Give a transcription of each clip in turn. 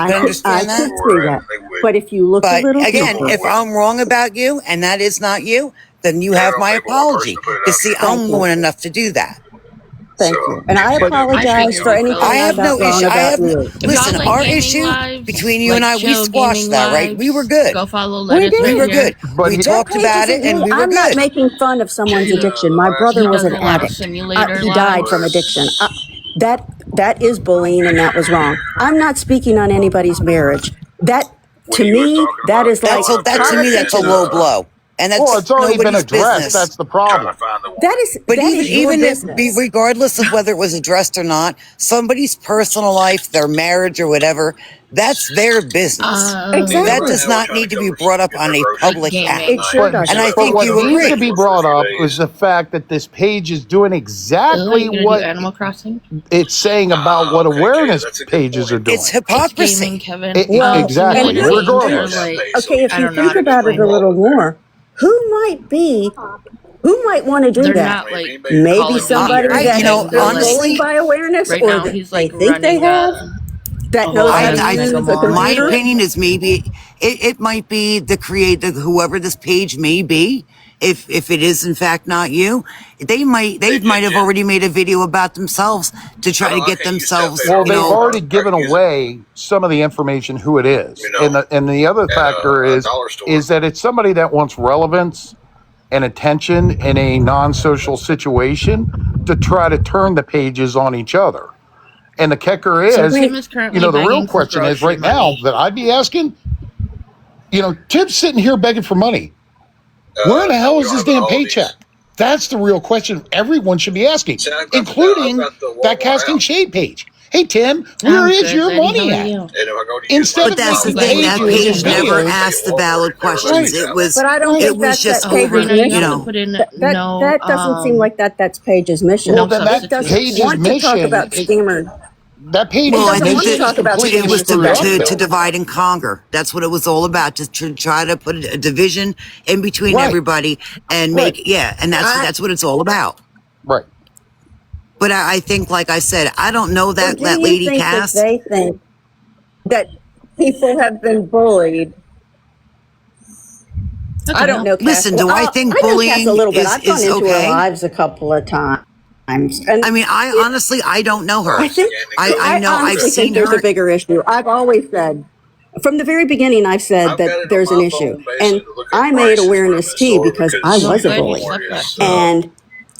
can understand I that. could see that. But if you look a But little again, deeper, if I'm wrong about you and that is not you, then you have my apology. Because see, thank I'm you. woman enough to do that. Thank you. And I I apologize figured for you anything felt. I I have got no wrong issue. I about have you. If y'all listen. like Our gaming issue lives, between you and like I, we chill squashed gaming that, right? We were lives, good. go follow We Lettuce We right did. were here. good. But We That talked page about it, isn't and new. we were I'm not good. making fun of someone's addiction. My brother He was does an a lot of addict. simulator He died from lives. addiction. That is bullying, and that was wrong. I'm not speaking on anybody's marriage. That to me, that is like That to me, that's a low politicians. blow, and well, that's it's already been nobody's addressed. business. That's the problem. But That is your business. regardless of whether it was addressed or not, somebody's personal life, their marriage or whatever, that's their business. That Exactly. does not need to be brought up on a Like public gaming. It app. sure But And I doesn't. but think what you needs to agree. be brought up is the fact that this page is doing Are exactly you gonna do what Animal Crossing? it's saying about what awareness pages are doing. It's It's gaming, hypocrisy. Kevin. Well, Exactly. and Simulator games are Regardless. like, okay, if I you don't know how think to about it explain a it. little more, who might want to do They're that? not like Call Maybe of Duty somebody or that has anything. They're been like, bullied Honestly, by awareness, right or now that he's they like think they running have, that a knows whole how ass to use mega a mall. my computer. opinion is maybe it might be the creator, whoever this page may be. If it is in fact not you, they might have already made a video about themselves to try to get themselves, Well, they've already given away some of the information who it is, and the other factor is that it's somebody that wants relevance and attention in a non-social situation to try to turn the pages on each other. And the kicker So is, Tim is currently the real begging for question is grocery right now money. that I'd be asking, Tim's sitting here begging for money. Where the hell is his damn paycheck? That's the real question everyone should be asking, including that casting shade page. Hey, Tim, where I'm is good, your Lenny. How money are at? you? Instead but of that's the making thing. That pages and page never videos, asked the valid questions. Right. It was But I don't it think was that's just that over, page's Rena, you mission. have to put in That doesn't seem like that's page's mission. Well, no then that It doesn't substitutes. page's want to talk mission, about scammers. that It page's well, I doesn't think want to mission is talk about completely it was screwed up. to Though. divide and conquer. That's what it was all about, to try to put a division in between Right. everybody and Right. make, and that's what it's all about. Right. But I think, like I said, I don't know Or that do you lady think that Cass. they think that people have been bullied? I don't know Cass. Listen, do I think I know Cass bullying a little bit. is I've gone is into her okay? lives a couple of times. And I mean, I honestly, I don't know her. I think I know I've honestly think seen there's her. a bigger issue. I've always said, from the very beginning, I've said that there's an issue. And I made awareness tea because I So I'm was a glad you bully. slept back. And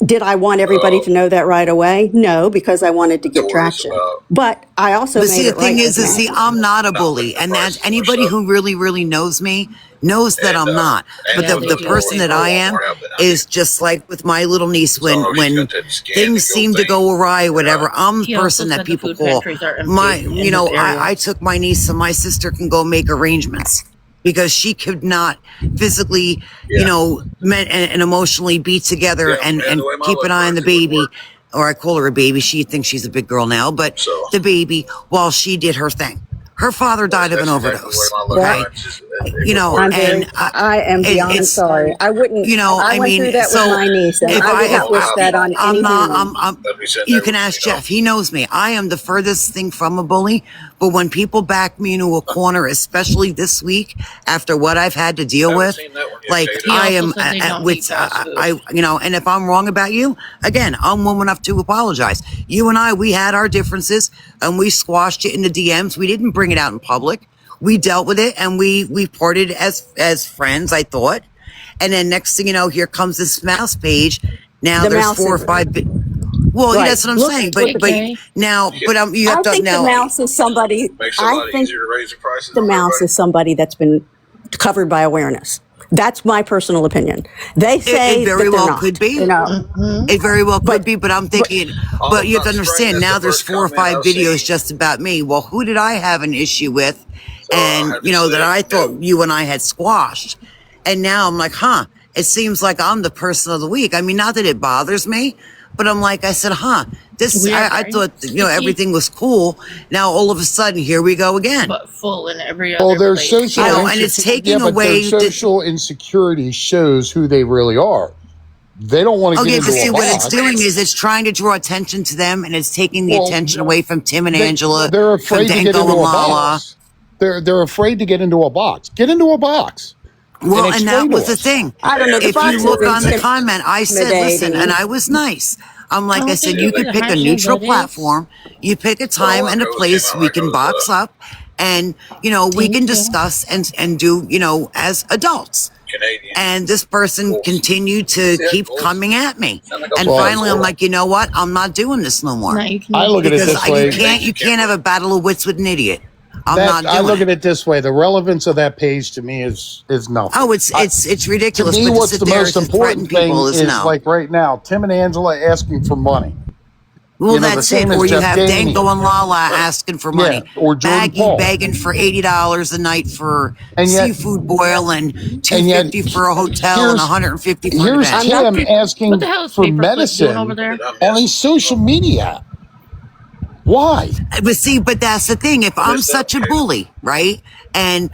did I want everybody to know that right away? No, because I wanted to get traction. But I also But made see, it the thing right is, with see, them. I'm not a bully, and that's anybody who really, really knows me knows that I'm not. But Yeah, the they person do. that I am is just like with my little niece. When things seem to go awry, whatever, I'm the He also person that said the people food call. pantries are empty My, in his area. I took my niece and my sister can go make arrangements because she could not physically, and emotionally be together and keep an eye on the baby. Or I call her a baby. She thinks she's a big girl now, but the baby, while she did her thing. Her father died of an overdose. Okay, I am beyond sorry. I wouldn't. I went through that with my niece, and I would not wish that on any human. You can ask Jeff. He knows me. I am the furthest thing from a bully. But when people back me into a corner, especially this week after what I've had to deal with, like I am at wits. And if I'm wrong about you, again, I'm woman enough to apologize. You and we had our differences, and we squashed it in the DMs. We didn't bring it out in public. We dealt with it, and we parted as friends, I thought. And then next thing you know, here comes this mouse page. Now there's 4 or 5. Well, Right. that's what I'm saying. But now, you have I to think now. the mouse is somebody. I think the mouse is somebody that's been covered by awareness. That's my personal opinion. They say It very that they're well not, could be. It very well could be, but I'm thinking, but you have to understand now there's 4 or 5 videos just about me. Well, who did I have an issue with? And, that I thought you and I had squashed. And now I'm like, it seems like I'm the person of the week. I mean, not that it bothers me, but I'm like, I said, this, I thought, everything was cool. Now all of a sudden, here we go again. But full in every other Well, their place. social, and it's taking away their social insecurity shows who they really are. They don't want to get into but see, a what box. it's doing is it's trying to draw attention to them, and it's taking the attention away from Tim and Angela, They're from afraid to get Danko into and a Lala. box. They're afraid to get into a box. Get into a box. Well, and that explain to was the us. thing. I don't know. The If box you is look on the comment, I said, listen, intimidating. and I was nice. I'm like, I I don't said, think you it's could the pick a hashtags neutral that is. platform. You pick a time and a place we can box up and, we Thank can you. discuss and do, as adults. And this person continued to keep coming at me. And Well, finally, I'm like, you know what? I'm not doing this no more. Now you can I look at it Because this way. you can't have a battle of wits with an idiot. I'm That not I doing look it. at it this way. The relevance of that page to me is nothing. Oh, it's To ridiculous. me, But to what's sit the there most and to threaten important thing people is is no. like right now, Tim and Angela asking for money. Well, You know, the that's it. same as Or you Jeff have Daney. Dango and Lala asking for Yeah, money, or Jordan Paul. begging for $80 a night for And yet, seafood boil and and yet, $250 for a hotel and here's $150 for an here's event. I'm not. Tim What asking the hell is for Paperclip doing over medicine there? on a social media. Why? But see, but that's the thing. If I'm such a bully, right? And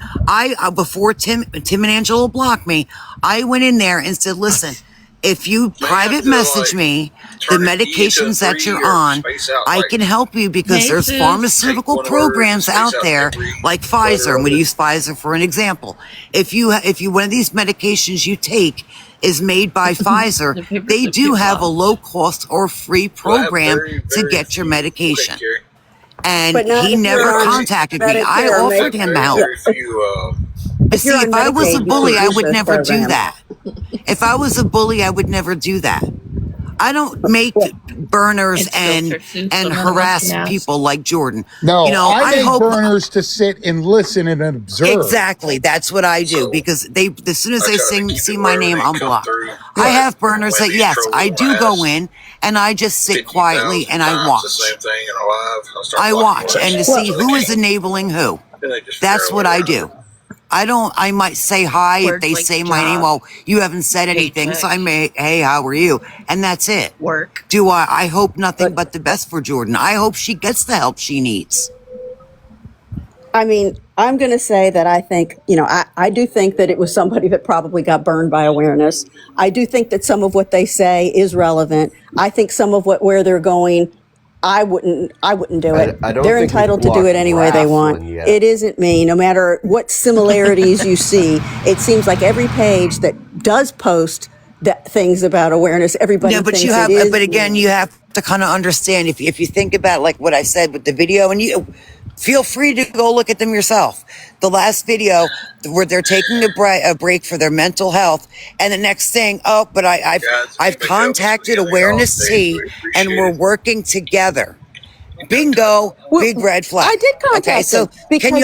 before Tim and Angela blocked me, I went in there and said, listen, if you private message me the medications that you're on, I can help you because Hey, there's sis. pharmaceutical programs out there like Pfizer. I'm going to use Pfizer for an example. If you one of these medications you take is made by Pfizer, The paper they clip do gets have a lost. low cost or free program to get your medication. And But not he if never you're on contacted me. I Medicare or offered him help. But If see, you're on if I was a Medicaid, you bully, can't I use would those never do programs. that. If I was a bully, I would never do that. I don't make burners It's and filtered, Sue. and Someone else harass can ask. people like Jordan. No, I I make hope burners to sit and listen and observe. exactly that's what I do because they as soon as they see my name, I'm blocked. I have burners that yes, I do go in and I just sit quietly and I watch. I watch and to see who is enabling who. That's what I do. I might say hi if Words they like say my name. job, Well, you haven't said anything, so I may, hey, how are you? And that's it. work. I hope nothing but the best for Jordan. I hope she gets the help she needs. I mean, I'm going to say that I think, I do think that it was somebody that probably got burned by awareness. I do think that some of what they say is relevant. I think some of where they're going, I wouldn't do it. I don't They're think we've entitled to do it blocked any way they want. Rafflin yet. It isn't me. No matter what similarities you see, it seems like every page that does post things about awareness, everybody Yeah, but thinks you have, it is but again, me. you have to kind of understand if you think about like what I said with the video, and you feel free to go look at them yourself. The last video where they're taking a break for their mental health, and the next thing, but I've contacted Awareness T, and we're working together. Bingo, Well, big red flag. I did contact Okay, so them because can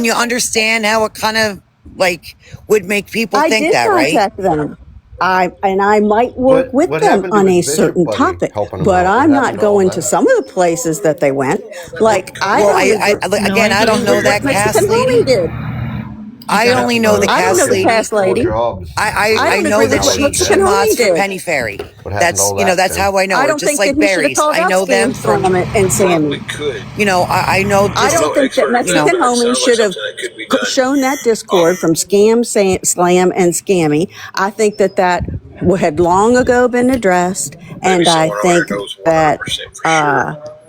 you understand how it kind of like would make people I think did that, right? contact them. I might work with What them happened to on a his bishop certain buddy topic, helping him but out? What I'm happened not to all going to that? some of the places that they went. Like Well, I again, I don't know that cast Mexican lady. Homie did. I only know the I don't know cast the lady. cast lady. Jobs. I don't know agree that with what she Mexican mods Homie for did. Penny Ferry. What happened That's to all that, that's Tim? how I know I her. don't Just think like that he should have berries, called I out know them Scam Slam from. and Sammy. I know I just don't think that Mexican Homie should have shown that discord from Slam and Scammy. I think that had long ago been addressed, and I think that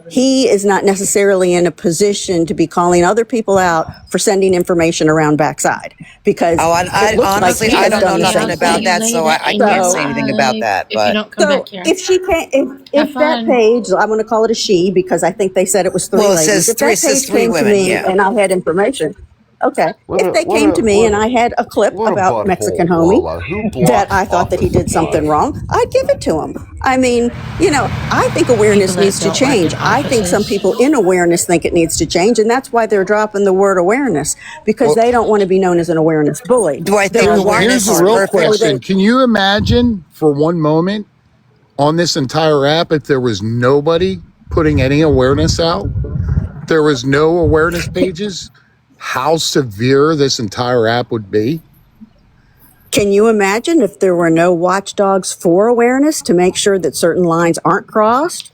he is not necessarily in a position to be calling other people out for sending information around backside because Oh, it looks like honestly, he I has don't know done the nothing same about thing. that, so I can't say anything about that. If you But don't come So back here. if she can't, if Have that fun. page, I'm going to call it a she because I think they said it was three well, it ladies. says If three, that it says page three came to women. me Yeah. and I had information, okay. If they came to me and I had a clip What a about Mexican butthole, Homie Lola. Who that blocked I thought that he did Office something 5? wrong, I'd give it to him. I mean, I think awareness People that needs to don't work change. in I think some offices. people in awareness think it needs to change, and that's why they're dropping the word awareness because Well, they don't want to be known as an awareness bully. Do I They're think a awareness here's is the real perfect? question. Can you imagine for one moment on this entire app if there was nobody putting any awareness out? There was no awareness pages? How severe this entire app would be? Can you imagine if there were no watchdogs for awareness to make sure that certain lines aren't crossed?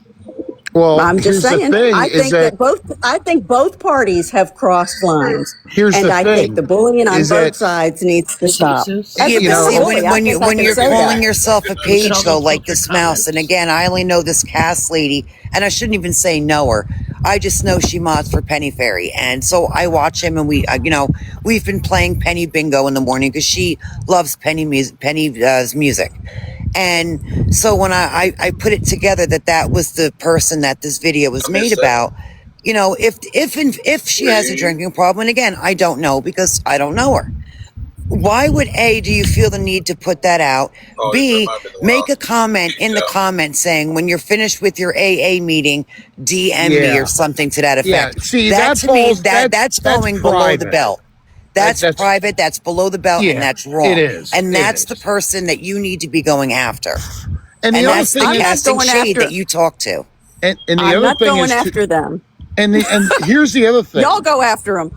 Well, I'm here's just the saying. thing I is think that I think both parties have crossed lines, here's and the I thing think the bullying on is both that sides needs to stop. As Yeah, a you but know, see, bully, I when think I when can you're say calling that. yourself a Look at page all though, those like filtered this mouse, and comments. again, I only know this cast lady, and I shouldn't even say know her. I just know she mods for Penny Fairy. And so I watch him, and we've been playing Penny Bingo in the morning because she loves Penny's music. And so when I put it together that was the person that this video was made about, if she has a drinking problem, and again, I don't know because I don't know her. Why would A, do you feel the need to put that out? B, make a comment in the comments saying when you're finished with your AA meeting, DM me or something to that effect. See, that's going below the private. belt. That's private, that's below the belt, and that's wrong. It is. And that's the person that you need to be going after. And that's the casting shade that you talk to. And the I'm other not thing going is after them. And here's the other thing. Y'all go after them.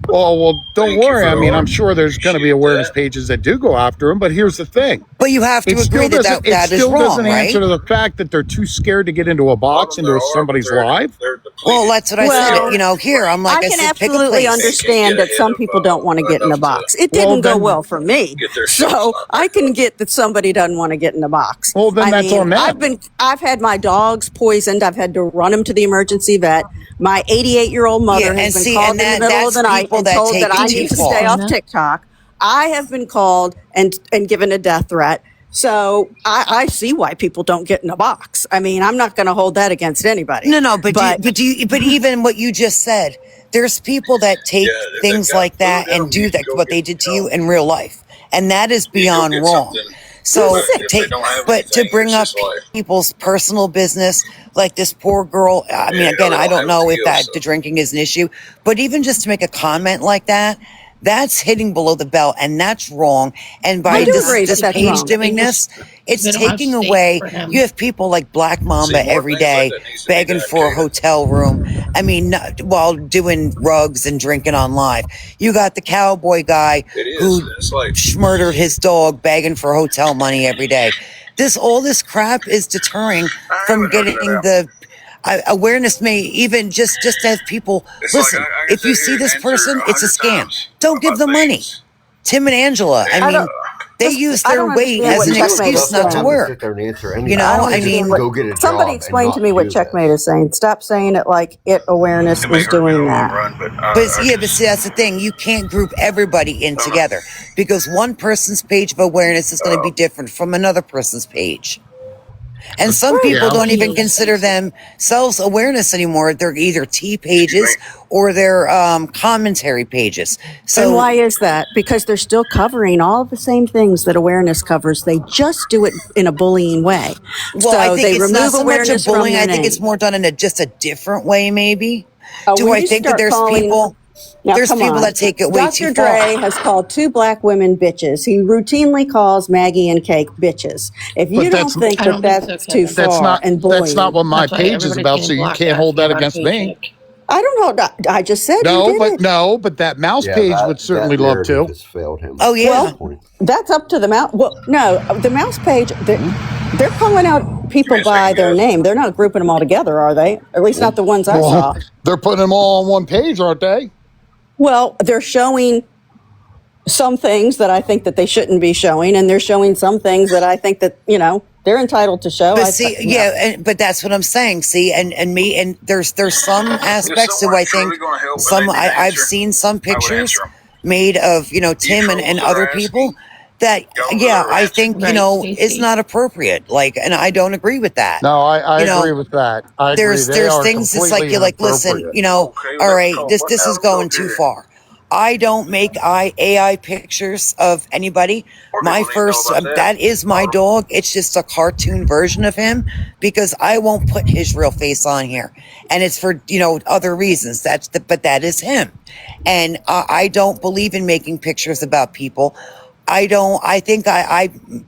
Well, don't worry. I mean, I'm sure there's going to be awareness pages that do go after him, but here's the thing. But you have to agree that is wrong, right? It still doesn't answer to the fact that they're too scared to get into a box, into somebody's live. Well, that's what I said. Here, I'm like, I can absolutely understand that some people don't want to get in a box. It didn't go well for me. So I can get that somebody doesn't want to get in a box. Well, then that's on them. I've had my dogs poisoned. I've had to run them to the emergency vet. My 88-year-old mother has been called in the middle of the night and told that I need to stay off TikTok. I have been called and given a death threat. So I see why people don't get in a box. I mean, I'm not going to hold that against anybody. No, but even what you just said, there's people that take things like that and do that what they did to you in real life, and that is beyond wrong. So, to bring up people's personal business, like this poor girl, I mean, again, I don't know if the drinking is an issue, but even just to make a comment like that, that's hitting below the belt, and that's wrong. And by this page doing this, it's taking away. You have people like Black Mamba every day begging for a hotel room. I mean, while doing rugs and drinking on live. You got the cowboy guy who murdered his dog begging for hotel money every day. All this crap is deterring from getting the awareness. May even just to have people listen. If you see this person, it's a scam. Don't give them money. Tim and Angela, I mean, they use their weight as an excuse not to work. Somebody explain to me what Checkmate is saying. Stop saying it like awareness is doing that. But see, that's the thing. You can't group everybody in together because one person's page of awareness is going to be different from another person's page. And some people don't even consider themselves awareness anymore. They're either T pages or they're commentary pages. So and why is that? Because they're still covering all the same things that awareness covers. They just do it in a bullying way. Well, so I think they it's not so much a bullying. I think name. it's more done in just a different way, maybe. Do I think that there's people... Now, there's people that take it way too far. Dr. Dre has called 2 black women bitches. He routinely calls Maggie and Cake bitches. If you don't think that's too far and bullying. That's not what my page is about, so you can't hold that against me. I don't know. I just said but that mouse page would certainly love to. Failed him. Oh, yeah. Well, that's up to the mouse. Well, no, the mouse page, they're calling out people by their name. They're not grouping them all together, are they? At least not the ones I saw. They're putting them all on one page, aren't they? Well, they're showing some things that I think that they shouldn't be showing, and they're showing some things that I think that, they're entitled to show. But but that's what I'm saying. See, and there's some aspects to I think I've seen some pictures made of, Tim and other people that, I think, is not appropriate. Like, and I don't agree with that. No, I agree with that. There's things it's like, you're like, listen, all right, this is going too far. I don't make AI pictures of anybody. My first, that is my dog. It's just a cartoon version of him because I won't put his real face on here. And it's for, other reasons. But that is him. And I don't believe in making pictures about people. I think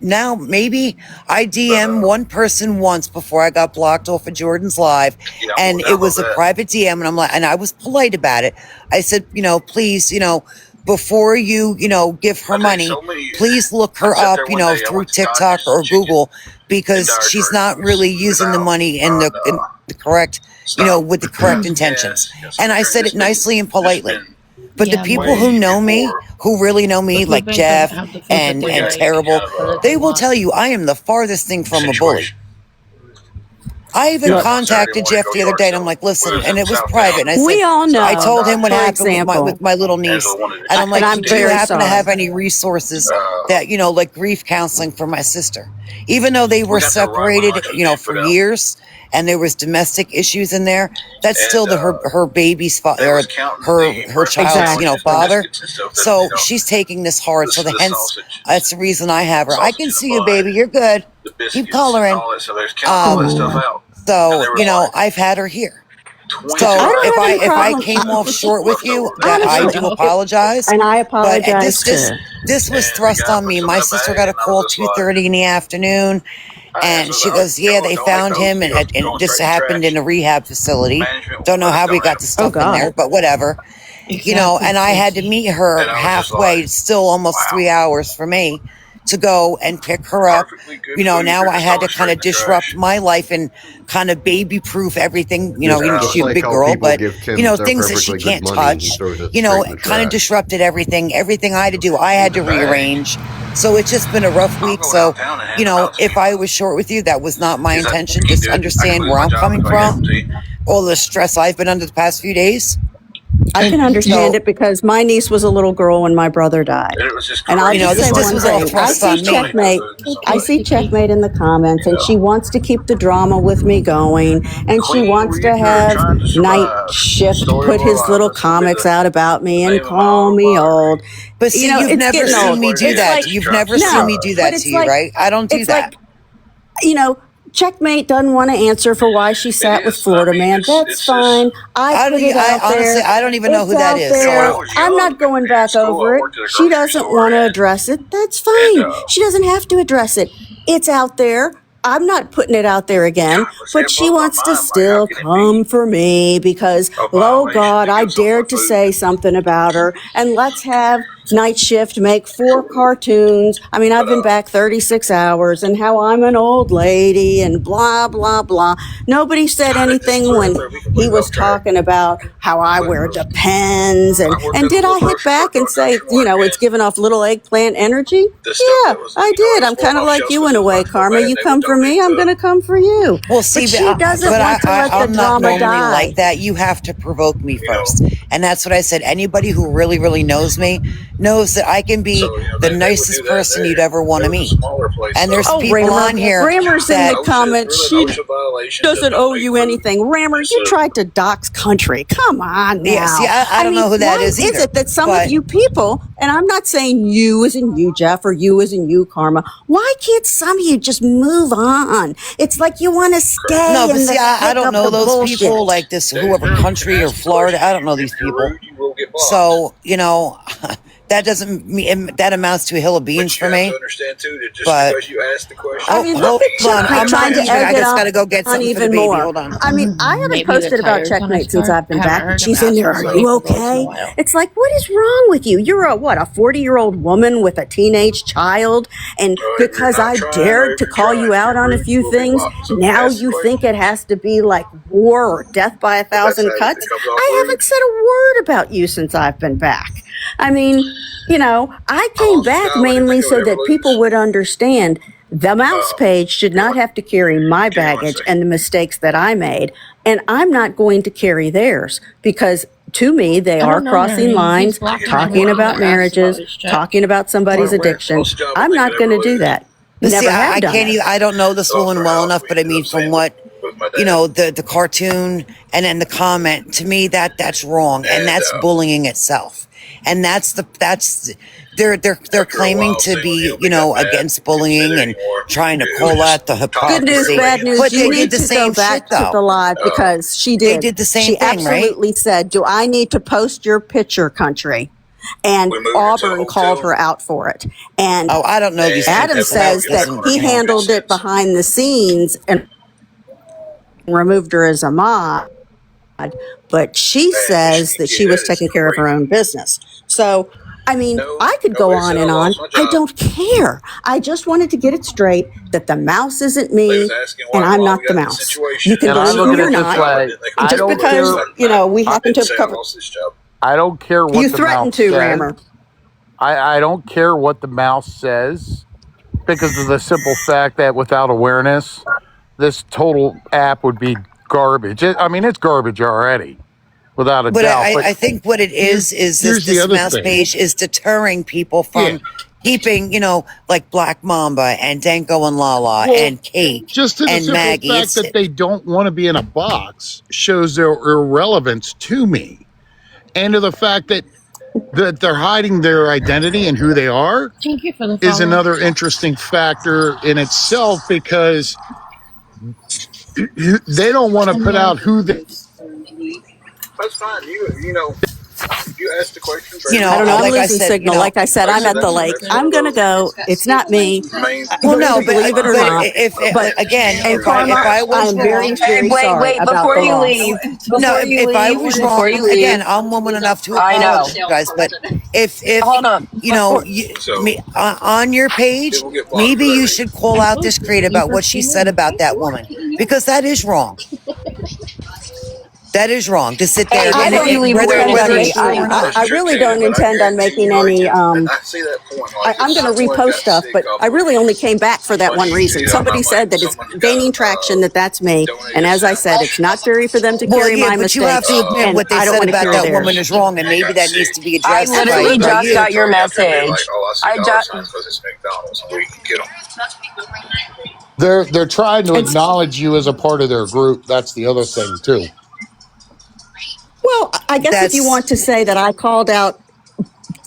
now maybe I DM one person once before I got blocked off of Jordan's live, and it was a private DM, and I'm like, and I was polite about it. I said, please, before you, give her money, please look her up, through TikTok or Google, because she's not really using the money in the correct, with the correct intentions. And I said it nicely and politely. But the people who know me, who really know me, like Jeff and Terrible, they will tell you I am the farthest thing from a bully. I even Look, contacted Jeff the other day, and I'm like, listen, and it was private. And I we said, all I know, told him what for happened with example, my little niece, and I'm and like, I'm do you very happen to sorry. have any resources that like grief counseling for my sister? Even though they were separated, for years, and there was domestic issues in there, that's still her baby's father, or her child's Exactly. father. So she's taking this hard. So that's the reason I have her. I can see you, baby. You're good. Keep coloring. Oh. So, I've had her here. So I don't have any if I problem. came off short with you, that I Honestly, do apologize. and I But apologize too. this was thrust on me. My sister got a call 2:30 in the afternoon, and she goes, "Yeah, they found him, and this happened in a rehab facility. Don't know how we got the Oh stuff in there, God. but whatever." Exactly, And I had to Stacy. meet her halfway, still almost 3 hours for me to go and pick her up. Now I had to kind of disrupt my life and kind of baby proof everything, Just she's a like big how girl, people but, give Tim their things that she perfectly good can't money and he touch, throws it straight in the kind of trash. disrupted everything I had to do. I had to rearrange. So it's just been a rough week. So, if I was short with you, that was not my intention. Just understand where I'm coming from, all the stress I've been under the past few days. I can And understand So, it because my niece was a little girl when my brother died. And I'll just say this one was all thing. I thrust see on me. Checkmate. I okay, see Stacy. Checkmate in the comments, and she wants to keep the drama with me going, and she wants to have Night Shift put his little comics out about me and call me old. But see, you've It's never getting seen old. me do It's that. like, You've never seen no, me do but that to you, right? I don't do it's that. like, Checkmate doesn't want to answer for why she sat with Florida Man. That's fine. I put it out honestly, there. I don't even know It's who that out is. there. So I'm not going back over it. She doesn't want to address it. That's fine. She doesn't have to address it. It's out there. I'm not putting it out there again, but she wants to still come for me because, oh God, I dared to say something about her. And let's have Night Shift make 4 cartoons. I mean, I've been back 36 hours and how I'm an old lady and blah, blah, blah. Nobody said anything when he was talking about how I wear Depends. And did I hit back and say, it's giving off little eggplant energy? Yeah, I did. I'm kind of like you in a way, Karma. You come for me, I'm going to come for you. Well, see, But she doesn't want to let the I'm not drama normally die. like that. You have to provoke me first. And that's what I said. Anybody who really, really knows me knows that I can be the nicest person you'd ever want to meet. And there's Oh, people on here Rammer's in that, the comments. She doesn't owe you anything. Rammer, you tried to dox country. Come on now. yeah, see, I don't know who that why is either. is it that some But of you people, and I'm not saying you as in you, Jeff, or you as in you, Karma, why can't some of you just move on? It's like you want to stay no, but in the see, I thick don't of know the those bullshit. people like this, whoever country or Florida. I don't know these people. So, that doesn't mean that amounts to a hill of beans for me. But I mean, look at hold on, Checkmate I'm trying not to leaving. I egg it just on, got to go get something for the even baby. more. Hold on. I mean, I haven't Maybe the posted about tire's gonna Checkmate since start. I've been I haven't back. heard She's about in there. this Are lady you for close to a okay? while. It's like, what is wrong with you? You're a what? A 40-year-old woman with a teenage child, and because I dared to call you out on a few things, now you think it has to be like war or death by 1,000 cuts? I haven't said a word about you since I've been back. I mean, I came back mainly so that people would understand the mouse page should not have to carry my baggage and the mistakes that I made. And I'm not going to carry theirs because to me, they I are don't know, crossing Mary. He's lines, blocking talking everyone about that asks about marriages, his check. talking about somebody's addiction. I'm not going to do that. But Never see, have I done can't it. even, I don't know this woman well enough, but I mean, from what, the cartoon and then the comment, to me, that's wrong. And that's bullying itself. And they're claiming to be, against bullying and trying to call out the Good news, hypocrisy. bad news. But You they need did the to go same back shit, to the though. live because she They did. did the same She thing, right? absolutely said, "Do I need to post your picture, country?" And Auburn called her out for it. And Oh, I don't know these people. Adam so that says that doesn't, he handled it behind the scenes and removed her as a mod, but she says that she was taking care of her own business. So, I mean, I could go on and on. I don't care. I just wanted to get it straight that the mouse isn't me and I'm not the mouse. You can And I believe look me at or it this not. way. I Just don't because, care. we happen to have covered. I don't care what You the threatened mouse to, says. Rammer. I don't care what the mouse says because of the simple fact that without awareness, this total app would be garbage. I mean, it's garbage already, without a But doubt. I think what it is here's the this other mouse thing. page is deterring people Yeah. from keeping, like Black Mamba and Danko and Lala Well, and Kate just to the and simple Maggie. fact that they don't want to be in a box shows their irrelevance to me, and to the fact that they're hiding their identity and who they are Thank you for the is follow. another interesting factor in itself, because they don't want to put out who they. That's fine. You asked the question. I don't know. I'm like I losing said, signal. Like I said, I'm at the lake. I'm going to go. It's not me. Well, no, but Believe it or not. if But again, and if I Karma, was I'm very, wrong, very Wait, sorry wait, about before the you loss. leave, no, before you if I leave, was before wrong, you leave, again, I'm woman enough to I know. apologize. But if Hold on. on your page, maybe you should call out this crate about what she said about that woman, because that is wrong. That is wrong to sit there. Hey, I and before you leave, whether Awareness it's true or not. I really don't intend on making any. I'm going to repost stuff, but I really only came back for that one reason. Somebody said that it's gaining traction, that's me. And as I said, it's not fair for them to Well, carry yeah, my but you have mistakes, to admit and what they I don't said want to about carry that theirs. woman is wrong, and maybe that needs to be I addressed literally by just you. got your message. I just. They're trying to acknowledge you as a part of their group. That's the other thing too. Well, I guess if you That's want to say that I called out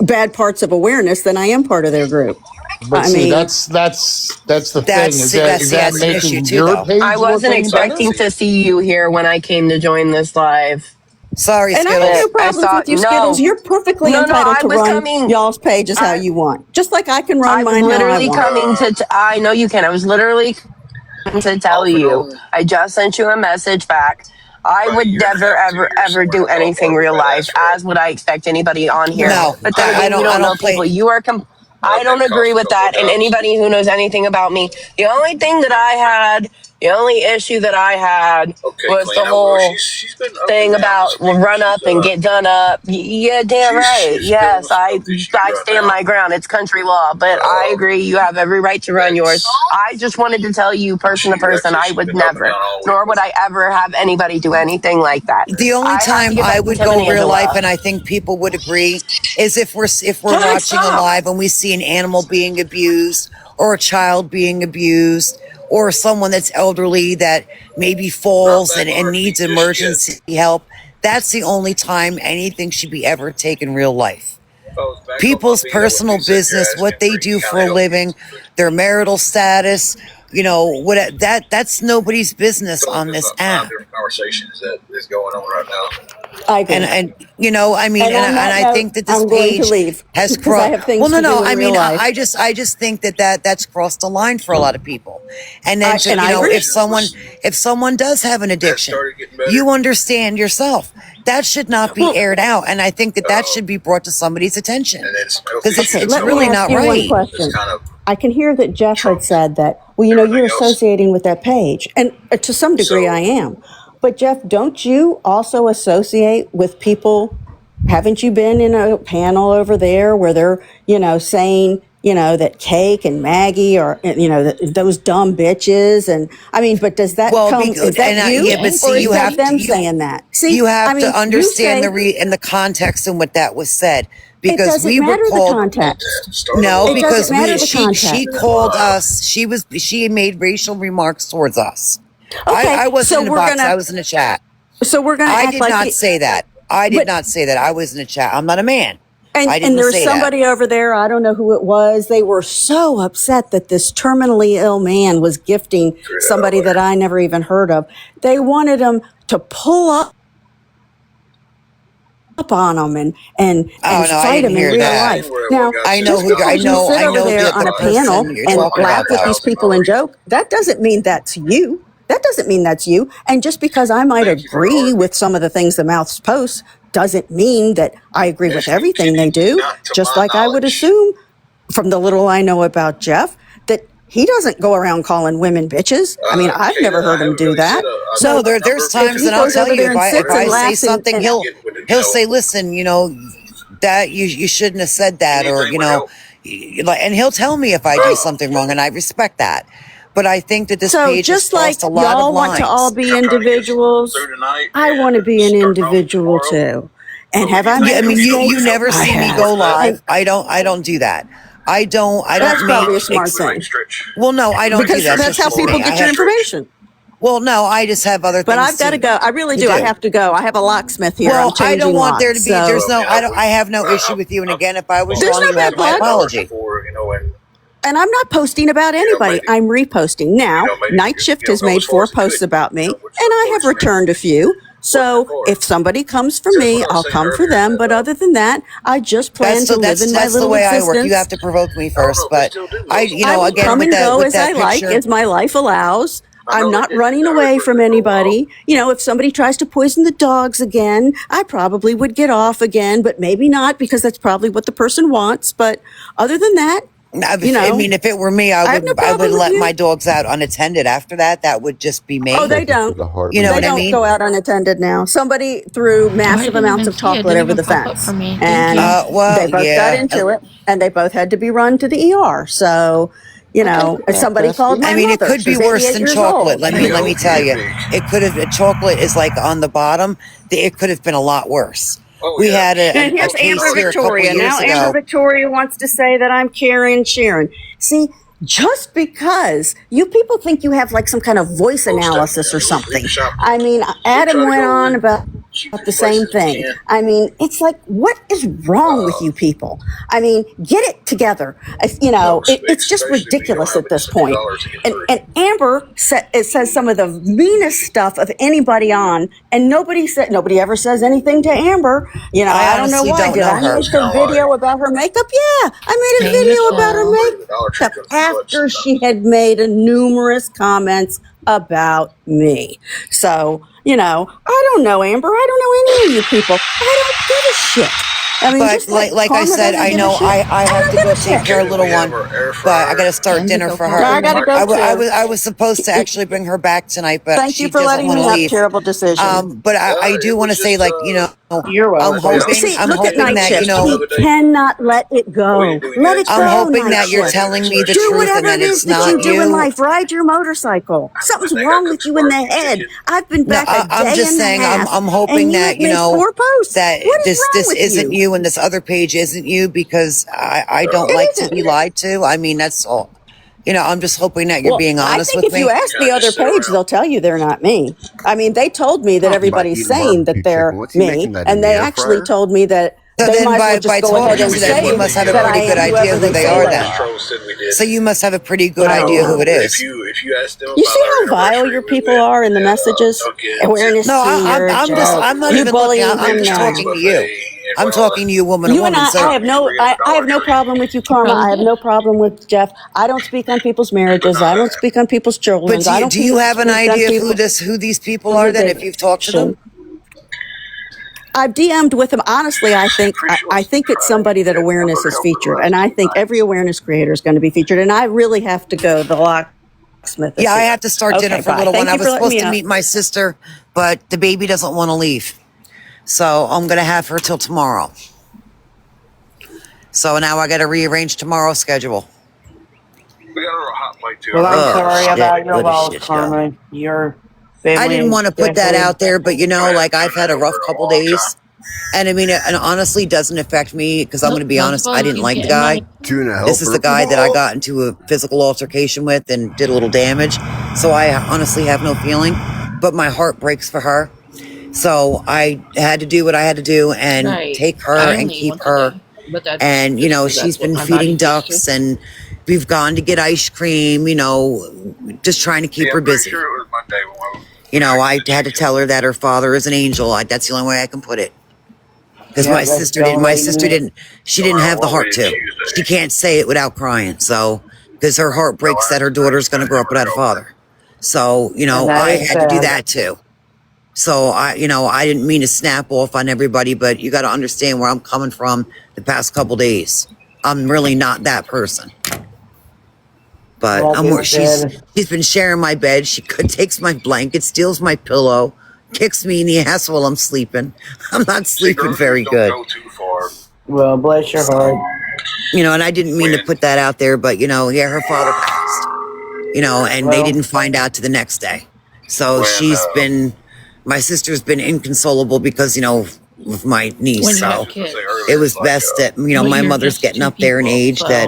bad parts of Awareness, then I am part of their group. But I see, mean, that's the thing. Is that's that an issue making too, your though. page I look wasn't any better? expecting to see you here when I came to join this live. Sorry, and I have Skittles. no I problems saw with you, no, Skittles. You're perfectly no. entitled I to was run coming. y'all's pages how I you want, just like I can run I was mine how I literally want. coming to. I know you can. I was literally coming to tell you. I just sent you a message back. I would never, ever, ever do anything real life, as would I expect anybody on here. No, But then I again, you don't. I don't know don't play. people. You are. I don't agree with that. And anybody who knows anything about me, the only thing that I had, the only issue that I had was the whole thing about run up and get done up. Yeah, damn right. Yes, I stand my ground. It's country law, but I agree. You have every right to run yours. I just wanted to tell you, person to person, I would never, nor would I ever have anybody do anything like that. The only I have to time get I back to would Tim and go real life, Angela. and I think people would agree, is if we're John, watching a stop. live and we see an animal being abused, or a child being abused, or someone that's elderly that maybe falls and needs emergency help. That's the only time anything should be ever taken real life. People's personal business, what they do for a living, their marital status, what that's nobody's business on this app. Conversations that is going on right now. I agree. And I mean, And on and that I note, think that this I'm going to page leave has because I have crossed. things Well, no, to no. do in I mean, real life. I just think that's crossed the line for a lot of people. And then, And I agree. if someone does have an addiction, you understand yourself. That should not be aired out, and I think that should be brought to somebody's attention, because it's Let me really ask not you one right. question. I can hear that Jeff had said that, well, you're associating with that page. And to some degree, I am. But Jeff, don't you also associate with people? Haven't you been in a panel over there where they're, saying, that Cake and Maggie are, those dumb bitches? And I mean, but does that Well, is that you? yeah, but see, or is you that have them to saying that? See, you have I mean, to understand you say, and the context and what that was said, it because doesn't we were matter the called. context. No, It because doesn't matter the she context. called us. She made racial remarks towards us. Okay, I wasn't so in the we're box. gonna I was in the chat. so we're gonna I act did like not say that. I did but- not say that. I was in the chat. I'm not a man. And, I didn't and there's say somebody over there, I don't know who it was. They were so upset that this terminally ill man was gifting somebody that I never even heard of. They wanted him to pull up on them and Oh, no, I fight him didn't in hear real that. life. Now, I know just who. because you sit over there on a panel person you're and talking laugh about, with though. these people and joke, that doesn't mean that's you. That doesn't mean that's you. And just because I might agree with some of the things the Mouths posts doesn't mean that I agree with everything they do. Just like I would assume from the little I know about Jeff that he doesn't go around calling women bitches. I mean, I've never heard him do that. So there's times, he and I'll goes tell over you, there if and I sits and say laughs and- something, he'll say, listen, that you shouldn't have said that, or and he'll tell me if I do something wrong, and I respect that. but I think that this So page has just like crossed a lot of y'all want to all lines. be I'm trying to get individuals, through tonight I want to and be an starting off individual tomorrow. too. And So have you I think Yeah, I made mean, you mistakes? never I see me have. go And live. I don't do that. I don't that's make probably a smart thing well, no, I don't do because that. that's That's how just people me. I get your have information. well, no, I just have other But things I've got to to go. I really do. I do. have to go. I have a locksmith here. I'm Well, I don't changing want there to locks. be. There's So no. I have no issue with you. And again, if I was there's wrong, no you bad have my blood. apology. before, you know, and And I'm not posting about anybody. maybe I'm reposting. Now, maybe Night you Shift know, has go made as far 4 as it posts could, about me, you know, and which I have supports me. returned a few. Wasn't that So far? if somebody comes for See, that's me, what I was I'll saying come for earlier. them. But other than that, I just plan to live in my That's the little way I work. You existence. have to provoke me I don't know first, if they but still do. I, Those you I know, will again come and go with as I that like, picture. as my life allows. I I'm know they not did. running I heard away they from did for a while. anybody. You know, if somebody tries to poison the dogs again, I probably would get off again, but maybe not because that's probably what the person wants. But other than that, you I know, mean, if it were me, I have no I would problem with let my you. dogs out unattended. After that, that would just be Oh, me. they Thank you for don't. the heart You know They what I don't emoji. go mean? out unattended now. Somebody threw Oh, I massive didn't amounts even of see it. chocolate Didn't over even the pop up for fence, me. Thank and you. Well, they both got yeah. into it, and they both had to be run to the ER. So, you I take know, it and back, somebody called bestie. I my mean, it mother. could be She's worse 88 than years chocolate. old. Let me tell you, it could have. Chocolate is like on the bottom. It could have been a lot worse. Oh We yeah, had And a here's case Amber here a couple Victoria. years Now Amber ago. Victoria wants to say that I'm Karen Sharon. See, just because you people think you have like some kind of voice most definitely. analysis I or mean, we something. shop. I mean, We Adam try to went go on about the cheapest same places we thing. can. I mean, it's like, what is wrong with you people? I mean, get it together. You know, it's just Especially when you don't ridiculous have at this $60 point. to get And, through. and Amber it says some of the meanest stuff of anybody on, and nobody ever says anything to Amber. You know, I I don't know honestly why. don't Did know I her. make a video about her makeup? Yeah, I made a Hey, video about her Michelle. The Dollar Tree makeup comes in clutch after she sometimes. had made numerous comments about me. So, you know, I don't know Amber. I don't know any of you people. I don't give a shit. I mean, But just like like I Karma said, doesn't I give a know shit. I I have don't to give go a take shit. care of little We have one. our air But I got to fryer. start dinner Indigo for Yeah, I her. gotta go too. I was supposed to actually bring her back tonight, but Thank you she for doesn't letting want me to up. leave. Terrible decision. But Yeah, I do it want to was say, just like, you know, You're welcome. See, I'm look at hoping Night that, you Shift. know, He cannot let it we go. didn't do Let that. it I'm go, hoping Night that you're Shift. telling me the Do truth and whatever that it it's is that you not do in you. life. Ride your motorcycle. Something's They got wrong good with you in the smart head. chicken. I've been No, back a I'm day just and a saying, half, I'm and hoping you that, have you made know, 4 posts. that What is wrong this with isn't you? you and this other page isn't you because I don't like It to isn't. be lied to. I mean, that's all. You know, I'm just hoping that you're Well, being I honest think with if you me. ask Can the I other just sit page, around? they'll tell you they're not me. I mean, they told me that Talking about everybody's eating saying that barbecue chicken. they're What's he making me, that in and the they air actually fryer? told me that So they then might as well just by go ahead talking and to them, you say must have a that I pretty good am idea whoever who they they say are they then. are. Said we did. So you must have a pretty good I don't idea who know. it is. If you ask them You about see our how vile anniversary, your we people went are in the and messages? Dunkin', Awareness No, team, you're a joke. I'm not You even looking. bullying I'm him just now. talking to you. and I'm went on talking to you, woman to You and woman. I So have no, I have no problem with you, Karma. I have Rosie? no problem with Jeff. I don't speak on people's but marriages. not I don't speak on people's but children's. I don't do you have an speak on idea of people's who these people are then if you've talked to them? addiction. I've DM'd with him. Honestly, I think it's somebody that awareness has featured, and I think every awareness creator is going to be featured. And I really have to go. The locksmith is Yeah, I here. have to start dinner Okay, for bye. little one. Thank I you was for letting supposed me to up. meet my sister, but the baby doesn't want to leave. So I'm gonna have her till tomorrow. So now I gotta rearrange tomorrow's schedule. We got a hot plate too. Well, I'm Oh sorry shit. about your What a loss, shit show. Karma. Your I family didn't is want to put that definitely out there, but you know, like I've had a rough couple days. And I mean, it honestly doesn't affect me because I'm going Nope, to be honest, I didn't Rosebud, you like the getting guy. money? Tuna This is the helper. guy that I got into a physical altercation with and did a little damage. So I honestly have no feeling, but my heart breaks for her. So I had to do what I had to do and Right. take her I and only eat keep once a her. day, but that's And, you just know, 'cause she's that's what been my feeding body's used to. ducks and we've gone to get ice cream, you know, just trying to keep Yeah, her I'm pretty busy. sure it was Monday when You know, I had to tell her that her father is an angel. That's the only way I can put it. Because yeah, my that's sister the didn't. only My way you sister know. didn't. She didn't have the heart to. She can't say it without crying. So, because her heart breaks that her daughter's going to grow up without a father. So, you And know, that I is had to do sad. that too. So you know, I didn't mean to snap off on everybody, but you got to understand where I'm coming from. The past couple days, I'm really not that person. But Like I'm I more. She's said, been sharing my bed. She takes my blanket, steals my pillow, kicks me in the ass while I'm sleeping. I'm not sleeping very good. Don't go too far. well, bless your heart. You know, and I didn't mean to put that out there, but you know, yeah, her father passed. and they didn't find out to the next day. So my sister's been inconsolable because, with my niece. When you So have kids. it was best that, When my you're mother's just getting two up there in people, age that,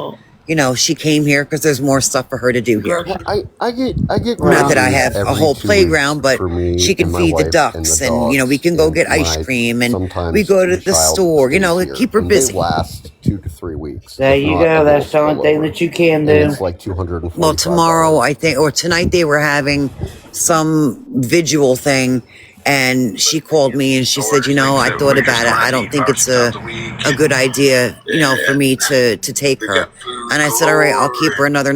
so she came here because there's more stuff for her to do here. grocery. I get Not that I groceries have a every whole 2 playground, weeks but for me she can and my feed the wife and ducks the and, we dogs can go and get ice my cream and we sometimes go to the the child store, stays here, keep her and they busy. last 2 to 3 weeks. There If you not, go. a That's the little only thing spillover. that you can And do. it's like $245. Well, tomorrow, I think, or tonight they were having some vigil thing. And she called me and she said, I thought about it. I don't think it's a good idea, for me to take her. And I said, all right, I'll keep her another